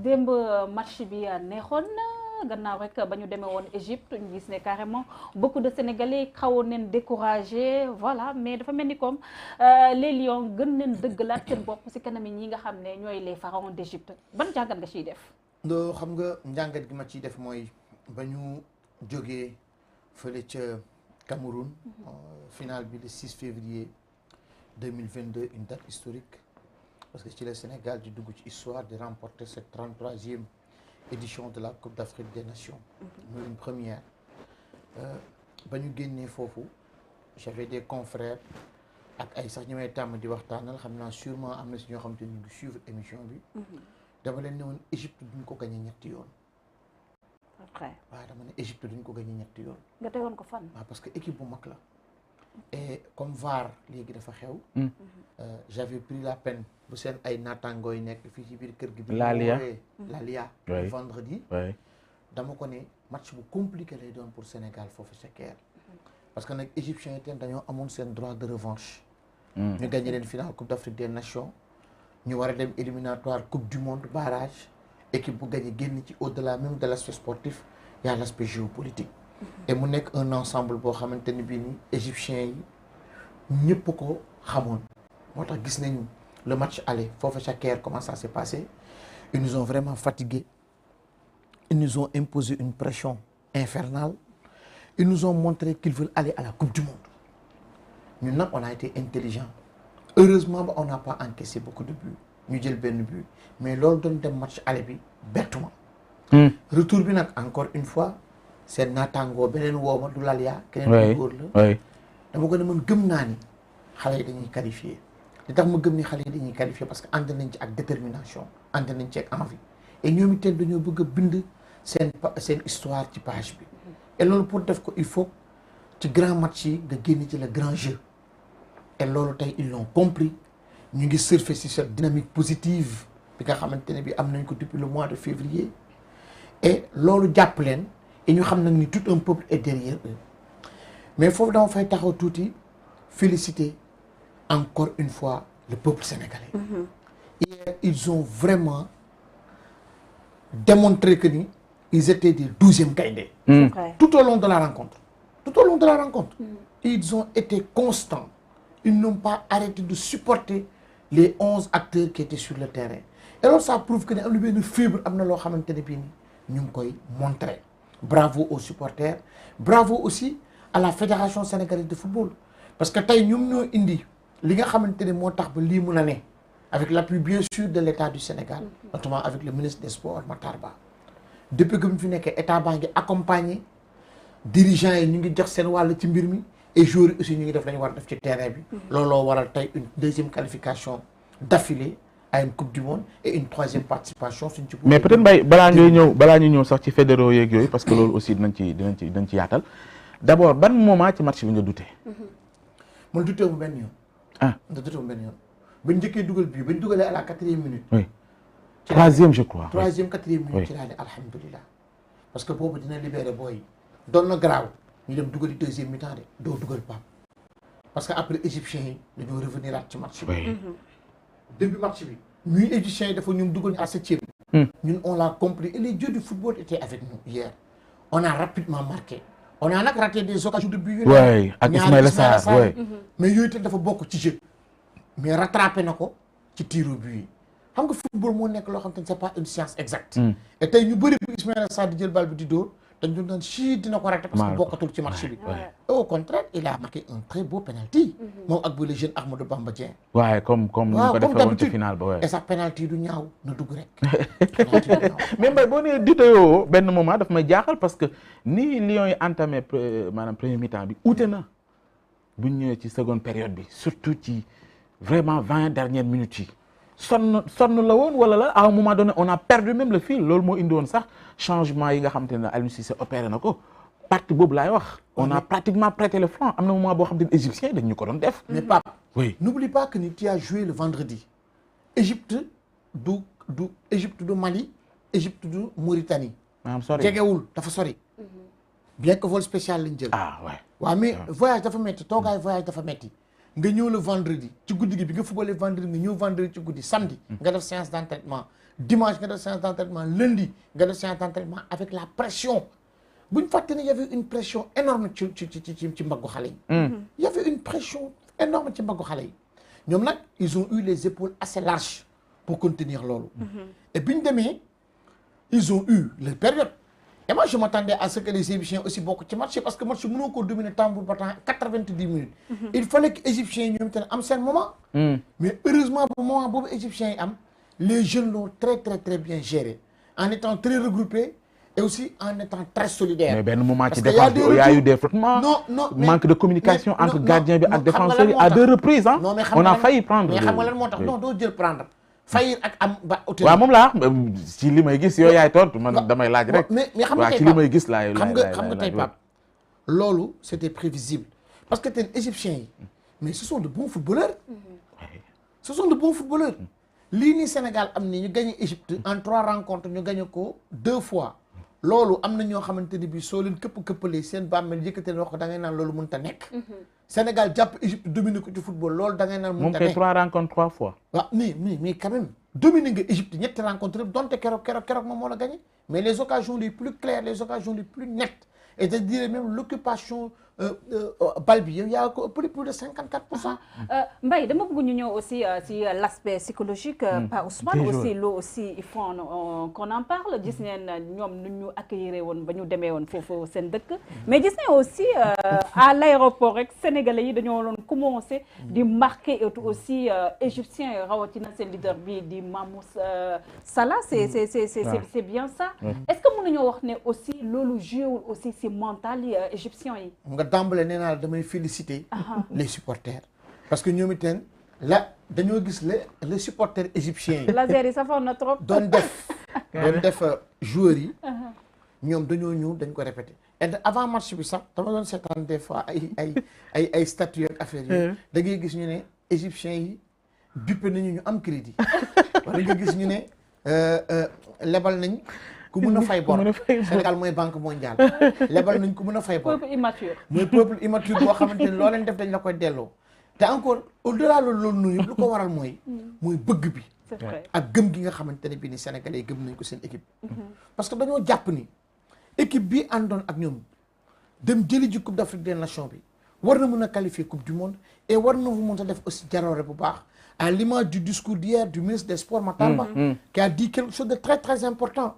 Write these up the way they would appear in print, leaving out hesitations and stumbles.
démb match bi neexoon na gannaaw rek ba ñu demee woon Égypte ñu gis ne carrément beaucoup de Sénégalais xawoon nañ découragé voilà mais dafa mel ni comme les Lions gën nañ dëggalaat seen bopp ci kanam ñi nga xam ne ñooy les pharaons d'Égypte ban jàngat nga ciy def. ndoo xam nga njàngat gi ma ciy def mooy ba ñu jógee fële ca Cameroun finale bi le 6 février 2022 une date historique parce que ci le Sénégal di dugg ci histoire de remporter cette 33e édition de la Coupe d'Afrique des Nations. muy une première ba ñu génnee foofu j'avais des confrères ak ay sax ñi may tàmm di waxtaanal xam naa sûrement am na si ñoo xam te ñu ngi suivre émission bi. dama leen ne woon Égypte duñ ko gagné ñetti yoon. après waaw dama ne Égypte duñ ko gagné ñetti yoon. nga tegoon ko fan. waaw parce que équipe bu mag la. et comme VAR léegi dafa xew. j'avais pris la peine bu seen ay naataangoo yi nekk fii ci biir kër gi. Lalia le vendredi. dama ko ne match bu compliqué lay doon pour Sénégal foofu ca Caire. parce que nag égyptiens yi tamit dañoo amoon seen droit de revanche. ñu gagné leen finale Coupe d'Afrique des Nations. ñu war a dem éliminatoire Coupe du Monde barrage équipe bu gagné génn ci au-delà même de l'aspect sportif y a l'aspect géopolitique. et mu nekk un ensemble boo xamante ni bii ni égyptiens yi ñëpp ko xamoon. moo tax gis nañu le match aller foofu ca Caire comment ça s'est passé ils nous ont vraiment fatigués ils nous ont imposé une pression infernale ils nous ont montré qu'ils veulent aller à la Coupe du Monde ñun nag on a été intelligent heureusement on n'a pas encaissé beaucoup de buts ñu jël benn but mais loolu doon dem match aller bi bettuma retour bi nag encore une fois seen naataangoo beneen wooma du Lalia keneen du góor la dama ko ne man gëm naa ni xale yi dañuy qualifier li tax ma gëm ni xale yi dañuy qualifier parce que ànd nañ ci ak détermination ànd nañ ci ak envie et ñoom itam dañoo bëgg a bind seen histoire ci page bi et loolu pour def ko il faut ci grand match yi nga génn ci le grand jeu et loolu tey ils l'ont compris ñu ngi surfer sur cette dynamique positive bi nga xamante ne bi am nañ ko depuis le mois de février et loolu jàpp leen et ñu xam nag ni tout un peuple est derrière eux mais foofu dama fay taxaw tuuti féliciter encore une fois le peuple sénégalais. Hier ils ont vraiment démontré que ni ils étaient des 12e gaynde tout au long de la rencontre ils ont été constants. Ils n'ont pas arrêté de supporter les 11 acteurs qui étaient sur le terrain et alors ça prouve que ne am na benn fibre am na loo xamante ne bii ni ñu ngi koy montrer. Bravo aux supporters bravo aussi à la fédération sénégalaise de football parce que tey ñoom ñoo indi li nga xamante ne moo tax ba lii mun a ne avec l'appui bien sûr de l'État du Sénégal notamment avec le ministre des Sports Matar Ba depuis que mu fi nekkee état baa ngi accompagner dirigeants yi ñu ngi jox seen wàll ci mbir mi et joueurs yi aussi ñu ngi def lañu war a def ci terrain bi looloo waral tey une deuxième qualification d'affilée à une coupe du monde et une 3e participation suñ ci mais peut-être Mbaye balaa ñu ñëw sax ci fédéraux yeeg yooyu parce que loolu aussi dinañ ci yaatal d'abord ban moment ci match bi nga douté man douté mu benn yoon douté mu benn yoon bañ njëkkee dugal bii bañ dugalee à la 4e minute oui 3e je crois 3e 4e minute ci laa ne alhamdulilah parce que boobu dina libérer booy doon na garaaw ñu dem dugali 2e mi-temps de doo dugal Pape parce que après égyptiens yi dañoo revenir at ci match bi début match bi ñuy égyptiens yi dafa ñun dugal à 7e ñun on l'a compris et les dieux du football étaient avec nous hier on a rapidement marqué on a nag raté des occasions de but ak Ismaïla Sarr mais yooyu tamit dafa bokk ci jeu mais rattrapé na ko ci tir au but yi xam nga football moo nekk loo xam te ne c'est pas une science exacte et tey ñu bëri bi Ismaïla Sarr di jël bal bi di dóor dañ doon naan si dina ko raté parce que bokkatul ci match bi au contraire il a marqué un très beau penalty moom ak bu le jeune Ahmadou Bamba Dieng waaye comme ni ko defee woon ci final ba et sax penalty du ñaaw na dugg rek mais Mbaye boo nee ditayoo benn moment daf may jaaxal parce que ni Lions yi entamé maanaam premier mi-temps bi ute na bu ñu ñëwee ci seconde période bi surtout ci vraiment 20 dernières minutes yi sonn la woon wala la à un moment donné on a perdu même le fil loolu moo indi woon sax changement yi nga xamante ne Aliou Cissé opéré na ko partie boobu laay wax on a pratiquement prêté le flanc am na moment boo xam ne égyptien dañ ñu ko doon def. mais Pape oui n'oublie pas que ni tu as joué le vendredi Égypte du Mali Égypte du Mauritanie jegewul dafa sori bien que vol spécial lañ jël ah ouais waaw mais voyage dafa métti toogaay voyage dafa métti nga ñëw le vendredi ci guddi gi bi nga footballé vendredi nga ñëw vendredi ci guddi samedi nga def séance d'entraînement dimanche nga def séance d'entraînement lundi nga def séance d'entraînement avec la pression bu ñu fàtte ne y avait une pression énorme ci mbaggu xale yi y avait une pression énorme ci mbaggu xale yi ñoom nag ils ont eu les épaules assez larges pour contenir loolu et bi ñu demee ils ont eu leur période et moi je m'attendais à ce que les Égyptiens aussi bokk ci match parce que match mënoo ko dominer tambour battant 90 minutes il fallait que Égyptiens yi ñoom te am seen moment mais heureusement bu moment boobu Égyptiens yi am les jeunes l'ont très bien géré en étant très regroupés et aussi en étant très solidaires. mais benn moment ci défense bi il y a eu des frottements. non manque de communication entre gardien bi ak défenseur yi à 2 reprises ah. on a failli prendre. mais xam nga lan moo tax non doo jël prendre. Fayir ak am ba hôtel. waaw moom laa ci li may gis yow yaay tontu man damay laaj rek. mais xam nga tey ci li may gis laay xam nga tey Pape loolu c'était prévisible parce que tey égyptiens yi mais ce sont de bons footballeurs. ce sont de bons footballeurs. lii nii Sénégal am ni ñu gagné Égypte en 3 rencontres ñu gagné ko 2 fois. loolu am na ñoo xamante ni bii soo leen këppalee seen bàmmeel yëkkatee wax ko da ngay naan loolu mënut a nekk. Sénégal jàpp Égypte dominer ko ci football loolu da ngay naan mënut a nekk. moom kay 3 rencontres 3 fois. waaw mais quand même dominer nga Égypte ñetti rencontres yëpp donte keroog moom moo la gagné mais les occasions les plus claires les occasions les plus nettes et je dirais même l'occupation bal bi yow yaa ko ëppale plus de 54%. Mbaye dama bëgg ñu ñëw aussi ci l'aspect psychologique. par Ousmane aussi loolu aussi il faut qu'on en parle gis ngeen ñoom nu ñu accueillir woon ba ñu demee woon foofu seen dëkk. mais gis nañ aussi à l'aéroport rek sénégalais yi dañoo doon commencer di marquer et aussi égyptiens yi rawatina seen leader bi di Mamous Salah c'est bien ça. est-ce que mën nañoo wax ne aussi loolu joué wul aussi ci mental yi égyptiens yi. d'emblée nee naa damay féliciter les supporters parce que ñoom itam la dañoo gis les supporters égyptiens yi laser yi safoon na trop doon def joueurs yi ñoom dañoo ñëw dañ ko répéter et avant match bi sax dama doon seetaan des fois ay statuts ak affaires yi da ngay gis ñu ne égyptiens yi bippe nañu ñu am crédit wala nga gis ñu ne lebal nañ ku mën a fay bor Sénégal mooy banque mondiale lebal nañ ku mën a fay bor peuple immature mooy peuple immature boo xamante ne loo leen def dañ la koy delloo te encore au-delà loolu noonu yëpp lu ko waral mooy bëgg bi ak gëm gi nga xamante ne bii ni Sénégalais yi gëm nañ ko seen équipe parce que dañoo jàpp ni équipe bi àndoon ak ñoom dem jëli ji Coupe d'Afrique des Nations bi war na mën a qualifier Coupe du Monde et war na mën a def aussi jaroore bu baax à l'image du discours d'hier du ministre des Sports Matar Ba qui a dit quelque chose de très très important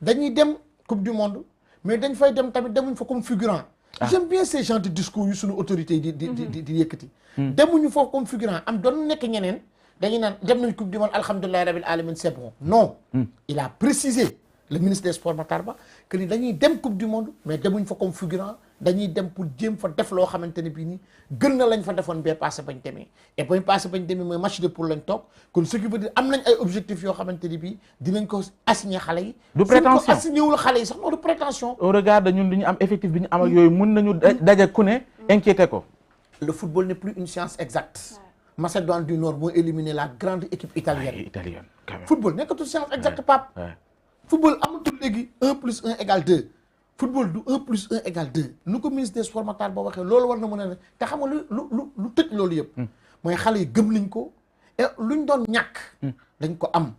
dañuy dem Coupe du Monde mais dañ fay dem tamit demuñ fa comme figurant j'aime bien ces genres de discours yu suñu autorités yi di yëkkati demuñu foofu comme figurant am doon nekk ñeneen dañuy naan dem nañ Coupe du Monde alhamdulillahi rabbil alamin c'est bon non il a précisé le ministre des Sports Matar Ba que ni dañuy dem Coupe du Monde mais demuñ fa comme figurant dañuy dem pour jéem fa def loo xamante ne bii nii gën na lañ fa defoon bee passé bañ demee et bañ passé bañ demee mooy match de poule lañ toog kon ce qui veut dire am nañ ay objectifs yoo xamante ne bii dinañ ko assigner xale yi. du prétention ko assigné wul xale yi sax non du prétention. au regard de ñun du ñu am effectif bi ñu am ak yooyu mën nañu daje ku ne inquiété ko. le football n'est plus une science exacte. Macédoine du Nord moo éliminé la grande équipe italienne. italienne quand même. football nekkatul science exacte Pape. football amatul léegi 1 + 1 = 2. football du 1 + 1 = 2 nu ko ministre des Sports Matar Ba waxee loolu war na mën a ne te xam nga lu tëj loolu yëpp. mooy xale yi gëm nañ ko et luñ doon ñàkk. dañ ko am.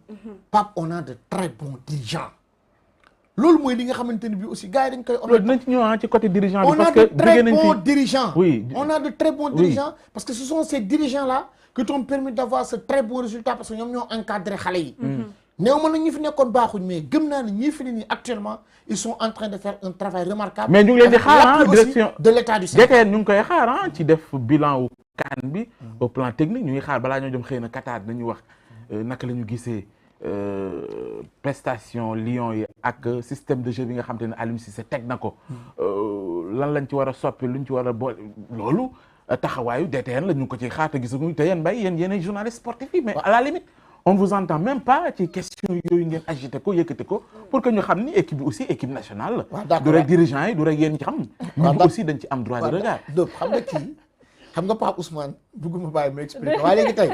Pape on a de très bons dirigeants. loolu mooy li nga xamante ne bii aussi gars yi dañ koy. loolu dinañ ci ñëw ci côté dirigeant bi. parce que on a de très bons dirigeants. oui on a de très bons dirigeants. parce que ce sont ces dirigeants là qui t'ont permis d'avoir ce très bon résultat parce que ñoom ñoo encadré xale yi. néew ma na ñi fi nekkoon baaxuñ mais gëm naa ne ñii fi ne nii actuellement ils sont en train de faire un travail remarquable. mais ñu ngi leen di xaar direction de l'état du Sénégal. ñu ngi koy xaar ci def bilan wu CAN bi au plan technique ñu ngi xaar balaa ñoo jëm xëy na Qatar nañu wax naka la ñu gisee prestation Lions yi ak système de jeu bi nga xam te ne Aliou Cissé teg na ko lan lañ ci war a soppi luñ ci war a boole loolu taxawaayu DTN la ñu ngi ko ci xaar te gisaguñ te yéen Mbaye yéen journaliste sportif yi mais à la limite. on vous entend même pas ci question yooyu ngeen agité ko yëkkati ko pour que ñu xam ni équipe bi aussi équipe nationale la. du rek dirigeant yi du rek yéen ci xam. ñun aussi dañ ci am droit de regard. donc xam nga kii xam nga Pape Ousmane bëgguma bàyyi ma expliquer waaye léegi tey.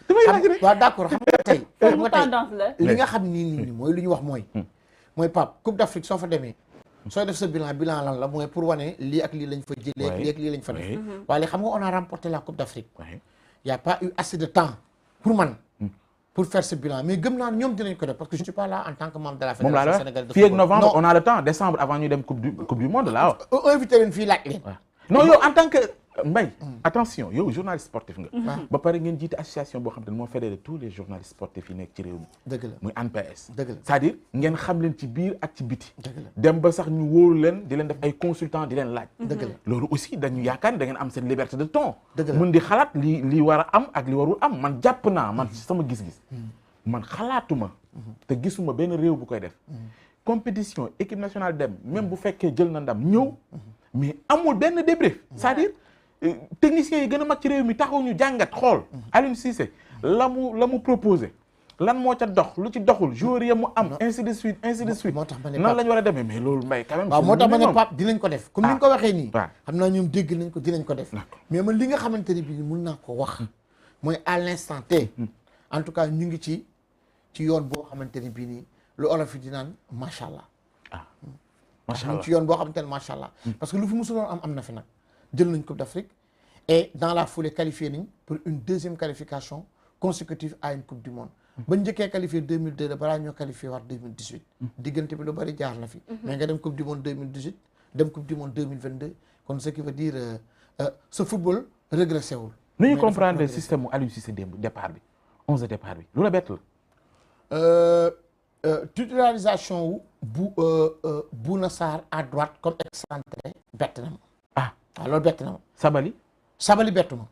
damay laaj rek waaw d'accord xam nga tey. xam nga tey li nga xam nii mooy lu ñu wax mooy. mooy Pape Coupe d'Afrique soo fa demee sooy def sa bilan lan la mooy pour wane lii ak lii lañ fa jëlee lii ak lii lañ fa def waaye xam nga on a remporté la Coupe d'Afrique y a pas eu assez de temps pour man pour faire ce bilan mais gëm naa ñoom dinañ ko def parce que je ne suis pas là en tant que membre de la fédération sénégalaise de football. fii ak novembre on a le temps décembre avant ñu dem coupe du monde là invité leen fii laaj leen non yow en tant que Mbaye attention yow journaliste sportif nga ba pare ngeen jiite association boo xam te ne moo fédéré tous les journalistes sportifs yi nekk ci réew mi dëgg la muy ANPS dëgg la c'est-à-dire ngeen xam leen ci biir ak ci biti dëgg la dem ba sax ñu wóoru leen di leen def ay consultants di leen laaj dëgg la loolu aussi dañu yaakaar ne da ngeen am seen liberté de ton dëgg la mun di xalaat li war a am ak li warul am man jàpp naa man sama gis-gis man xalaatuma te gisuma benn réew bu koy def compétition équipe nationale dem même bu fekkee jël na ndam ñëw mais amul benn débrief c'est-à-dire techniciens yi gën a mag ci réew mi taxaw ñu jàngat xool Aliou Cissé la mu proposé lan moo ca dox lu ci doxul joueurs ya mu am ainsi de suite moo tax ma ne nan la ñu war a demee mais loolu Mbaye quand même waaw moo tax ma ne Pape dinañ ko def comme ni nga ko waxee nii waaw xam naa ñoom dégg nañ ko dinañ ko def mais man li nga xamante ni bii mun naa ko wax mooy à l'instant T en tout cas ñu ngi ci yoon boo xamante ni bii nii lu olof yi di naan macha allah macha allah ci yoon boo xamante ne macha allah parce que lu fi musuloon am na fi nag jël nañ Coupe d'Afrique et dans la foulée qualifié nañ pour une deuxième qualification consécutive à une coupe du monde ba njëkkee qualifié 2002 la balaa ñoo qualifié waat 2018 diggante bi lu bari jaar na fi mais nga dem coupe du monde 2018 dem coupe du monde 2022 kon ce qui veut dire ce football régressé wul nu ñu comprendre système mu Aliou Cissé démb départ bi 11 de départ bi lu la bett la titularisation wu Bouna Sarr à droite comme excentré bett na ma waaw loolu bett na ma Sabali bettu ma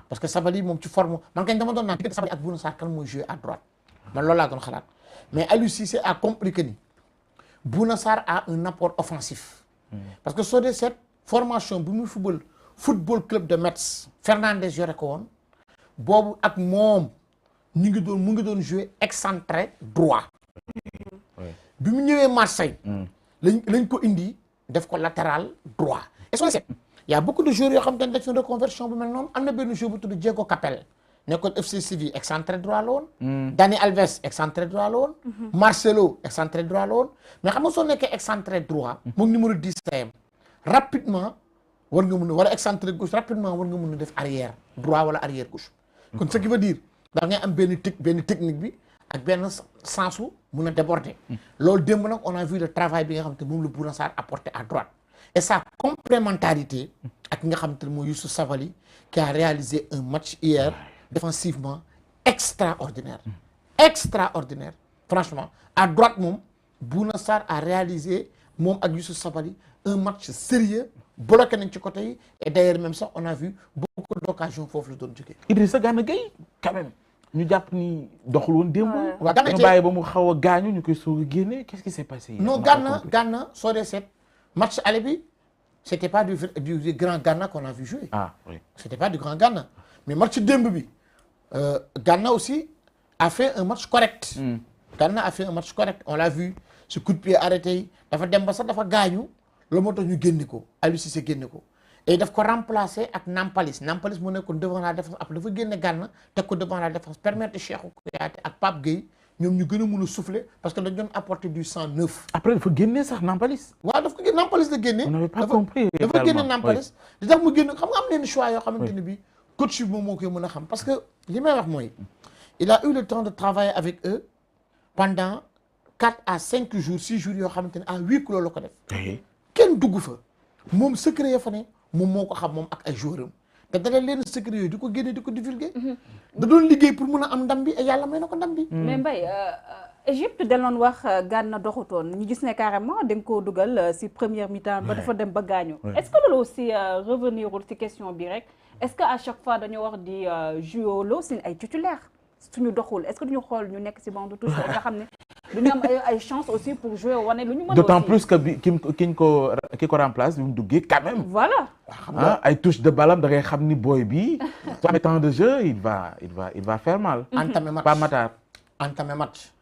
parce que Sabali moom ci forme man kañ dama doon naan diggante Sabali ak Bouna Sarr kan mooy jouer à droite man loolu laa doon xalaat mais Aliou Cissé a compris que ni Bouna Sarr a un apport offensif parce que soo dee cette formation bu muy football club de Metz Fernandez yore ko woon boobu ak moom mu ngi doon jouer excentré droit bi mu ñëwee Marseille lañ ko indi def ko latéral droit est-ce que il y a beaucoup de joueurs yoo xam te ne def une reconversion bu mel noonu am na benn joueur bu tudd Diego Capel nekkoon FC Séville excentré droit la woon Dani Alves excentré droit la woon Marcelo excentré droit la woon mais xam nga soo nekkee excentré droit moom numéro 10 tayam rapidement war nga mun a wala excentré gauche rapidement war nga mun a def arrière droit wala arrière gauche kon ce qui veut dire da ngay am benn technique bi ak benn sensu mun a déborder loolu démb nag on a vu le travail bi nga xam te moom la Bouna Sarr apporté à droite et sa complémentarité ak nga xam te ne mooy Youssouf Sabaly qui a réalisé un match hier défensivement extraordinaire franchement à droite moom Bouna Sarr a réalisé moom ak Youssouf Sabaly un match sérieux bloqué nañ ci côté yi et d'ailleurs même sax on a vu beaucoup d'occasions foofu la doon jógee Idrissa Gana Gueye quand même ñu jàpp ni doxul woon démb waaw ñu bàyyi ba mu xaw a gaañu ñu koy soog a génne qu'est-ce qui s'est passé non Gana soo dee seet match aller bi c'était pas du grand Gana qu'on a vu jouer oui c'était pas du grand Gana mais match démb bi Gana aussi a fait un match correct Gana a fait un match correct on l'a vu ce coup de pied arrêté yi dafa dem ba sax dafa gaañu loolu moo tax ñu génne ko Aliou Cissé génne ko et daf ko remplacer ak Nampalis mu nekkoon devant la défense après dafa génne Gana teg ko devant la défense permettre Cheikhou Kouyaté ak Pape Gueye ñoom ñu gën a mun a souffler parce que dañ doon apporter du sang neuf. après dafa génne sax Nampalis. waaw daf ko génne Nampalis la génne. on n'avait pas compris dafa génne Nampalis. di tax mu génne xam nga am nañu choix yoo xamante ne bii coach bi moom moo koy mën a xam parce que li may wax mooy il a eu le temps de travailler avec eux pendant 4 à 5 jours 6 jours yoo xamante ne à huis clos la ko def. kenn dugg fa moom secret ya fa ne moom moo ko xam moom ak ay joueurs am te dana leen secret yooyu di ko génne di ko divulguer. da doon liggéey pour mun a am ndam bi et yàlla may na ko ndam bi. mais Mbaye Égypte daloon wax Gana doxutoon ñu gis ne carrément da nga koo dugal si première mi-temps ba dafa dem ba gaañu. est-ce que loolu aussi revenir ci question bi rek est-ce que à chaque fois dañoo wax di jouer loo si ay titulaire suñu doxul est-ce que duñu xool ñu nekk si banc de touche nga xam ne duñu am ay chance aussi pour jouer wane lu ñu mën. d'autant plus que bi ki ko remplace bi mu duggee quand même. voilà. ay touche de balam da ngay xam ni booy bi. en temps de jeu il va faire mal. entamé match pas Matar. entamé match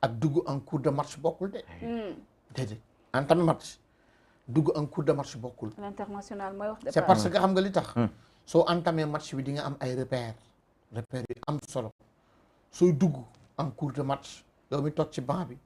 ak dugg en cours de match bokkul de. déedéet entamé match dugg en cours de match bokkul. l'international mooy wax. c'est parce que xam nga li tax. soo entamé match bi di nga am ay repères yu am solo sooy dugg en cours de match yow mi toog ci banc bi